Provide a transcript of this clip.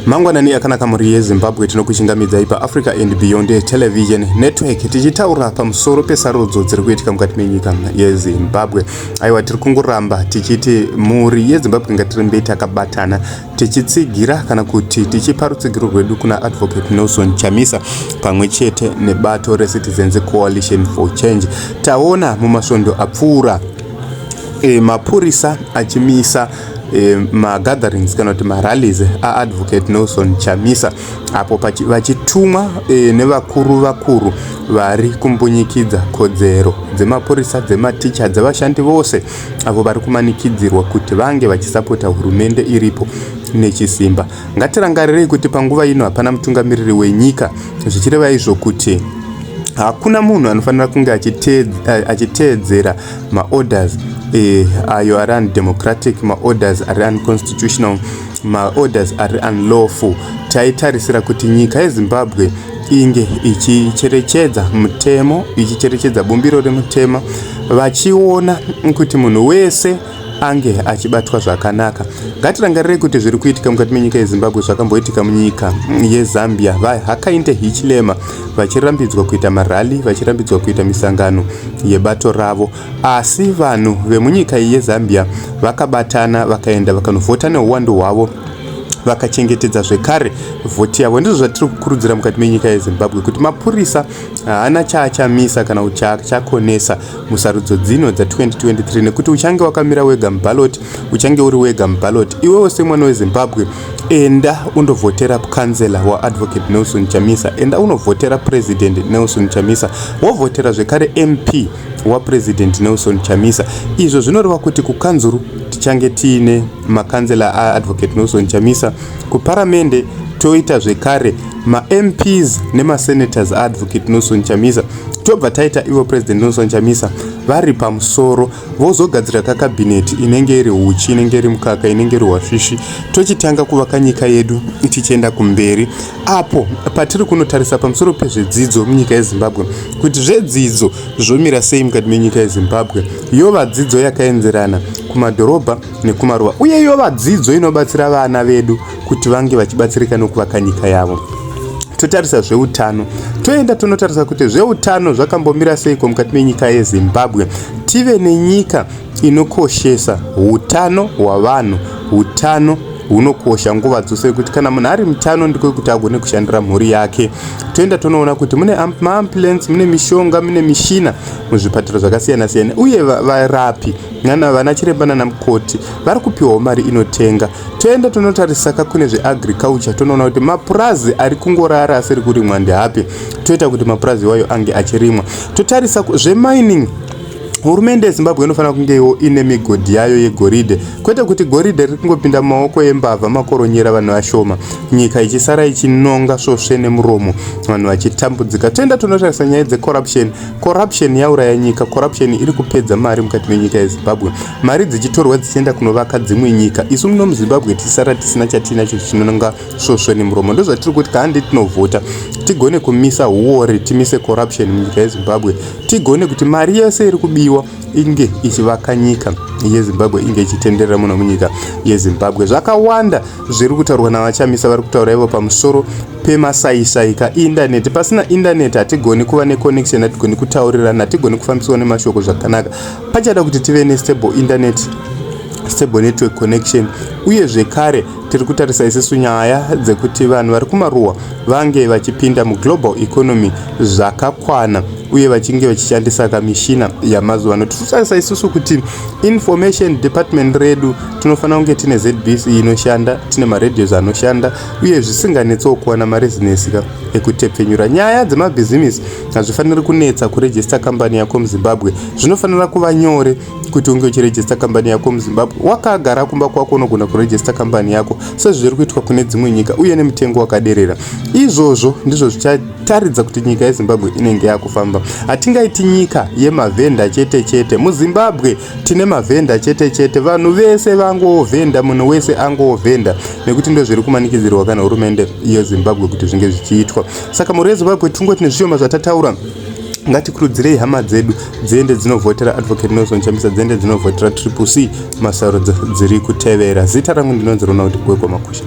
Mangwanani akanaka muri yeZimbabwe tinokuchingamidzai paAfrica and Beyond Television Network tichitaura pamusoro pesarudzo dziri kuitika mukati menyika yeZimbabwe. Aiwa, tiri kungoramba tichiti muri yeZimbabwe ngatirembei takabatana tichitsigira kana kuti tichipa rutsigiro rwedu kuna Advocate Nelson Chamisa pamwe chete nebato reCitizens Coalition for Change. Taona mumasvondo apfuura mapurisa achimisa magatherings kana kuti marallies aAdvocate Nelson Chamisa apo vachitumwa nevakuru vari kumbunyikidza kodzero dzemapurisa, dzematicha, dzevashandi vose avo vari kumanikidzirwa kuti vange vachisapota hurumende iripo nechisimba. Ngatirangarirei kuti panguva ino hapana mutungamiriri wenyika, zvichireva izvo kuti hakuna munhu anofanira kunge achiteedzera maorders ayo ari undemocratic, maorders ari unconstitutional, maorders ari unlawful. Taitarisira kuti nyika yeZimbabwe inge ichicherechedza mutemo, ichicherechedza bumbiro remutemo, vachiona kuti munhu wese ange achibatwa zvakanaka. Ngatirangarirei kuti zviri kuitika mukati menyika yeZimbabwe zvakamboitika munyika yeZambia. Hakainde Hichilema vachirambidzwa kuita marali, vachirambidzwa kuita misangano yebato ravo, asi vanhu vemunyika yeZambia vakabatana vakaenda vakanovhota neuwandu hwavo, vakachengetedza zvekare vhoti yavo. Ndizvo zvatiri kukurudzira mukati menyika yeZimbabwe kuti mapurisa haana chaachamisa kana kuti chaachakonesa musarudzo dzino dza2023, nekuti uchange wakamira wega muballot, uchange uri wega muballot, iwewo semwana weZimbabwe enda undovhotera kansela waAdvocate Nelson Chamisa, enda unovhotera President Nelson Chamisa, wovhotera zvekare MP waPresident Nelson Chamisa. Izvo zvinoreva kuti kukanzuru tichange tiine makansela aAdvocate Nelson Chamisa, kuparamende toita zvekare maMPs nemasenators aAdvocate Nelson Chamisa, tobva taita ivo President Nelson Chamisa vari pamusoro, vozogadzira kakabineti inenge iri uchi, inenge iri mukaka, inenge iri wasvishi, tochitanga kuvaka nyika yedu tichienda kumberi. Apo patiri kunotarisa pamusoro pezvedzidzo munyika yeZimbabwe, kuti zvedzidzo zvomira sei mukati menyika yeZimbabwe. Yova dzidzo yakaenzerana kumadhorobha nekumaruwa, uye yova dzidzo inobatsira vana vedu kuti vange vachibatsirika nokuvaka nyika yavo. Totarisa zveutano, toenda tonotarisa kuti zveutano zvakambomira seiko mukati menyika yeZimbabwe. Tive nenyika inokoshesa utano hwavanhu, utano hunokosha nguva dzose, kuti kana munhu ari mutano ndiko kuti agone kushandira mhuri yake. Toenda tonoona kuti mune maambulance, mune mishonga, mune mishina muzvipataro zvakasiyana siyana, uye varapi vana chiremba nana mukoti vari kupiwawo mari inotenga. Toenda tonotarisa kune zveagriculture, tonoona kuti mapurazi ari kungorara asiri kurimwa ndehapi, toita kuti mapurazi iwayo ange achirimwa. Totarisa zvemining, hurumende yeZimbabwe inofanira kungewo ine migodhi yayo yegoridhe, kwete kuti goridhe riri kungopinda mumaoko embavha makoronyera vanhu vashoma, nyika ichisara ichinonga svosve nemuromo, vanhu vachitambudzika. Toenda tonotarisa nyaya dzecorruption, corruption yauraya nyika, corruption iri kupedza mari mukati menyika yeZimbabwe, mari dzichitorwa dzichienda kunovaka dzimwe nyika. Isu muno muZimbabwe tisara tisina chatinacho chinononga svosve nemuromo. Ndozvatiri kuti kahandi tinovhota tigone kumisa huori, timise corruption munyika yeZimbabwe, tigone kuti mari yose iri kubiwa inge ichivaka nyika yeZimbabwe, inge ichitenderera muno munyika yeZimbabwe. Zvakawanda zviri kutaurwa navachamisa, vari kutaura ivo pamusoro pemasaisai kaindaneti. Pasina indaneti hatigoni kuva neconnection, hatigoni kutaurirana, hatigoni kufambiswa nemashoko zvakanaka. Pachada kuti tive nestable internet, stable network connection, uye zvekare tiri kutarisa isusu nyaya dzekuti vanhu vari kumaruwa vange vachipinda muglobal economy zvakakwana, uye vachinge vachishandisa kamishina yamazuva ano. Tiritarisa isusu kuti information department redu tinofanira kunge tine ZBC inoshanda, tine maradios anoshanda, uye zvisinganetsewo kuwana marezinesi ekutepfenyura. Nyaya dzemabhizinesi hazvifaniri kunetsa kuregister kambani yako muZimbabwe, zvinofanira kuva nyore kuti unge uchiregister kambani yako muZimbabwe. Wakagara kumba kwako unogona kuregister kambani yako sezviri kuitwa kune dzimwe nyika, uye nemutengo wakaderera. Izvozvo ndizvo zvichataridza kuti nyika yeZimbabwe inenge yakufamba. Hatingaiti nyika yemavhenda chete chete. MuZimbabwe tine mavhenda chete chete, vanhu vese vangovhenda, munhu wese angovhenda, nekuti ndo zviri kumanikidzirwa kana hurumende yeZimbabwe kuti zvinge zvichiitwa. Saka muri yeZimbabwe tungoti nezvishoma zvatataura, ngatikurudzirei hama dzedu dziende dzinovhotera Advocate Nelson Chamisa, dziende dzinovhotera Triple C masarudzo dziri kutevera. Zita rangu ndinonzi Ronald Gwekwa Makusha.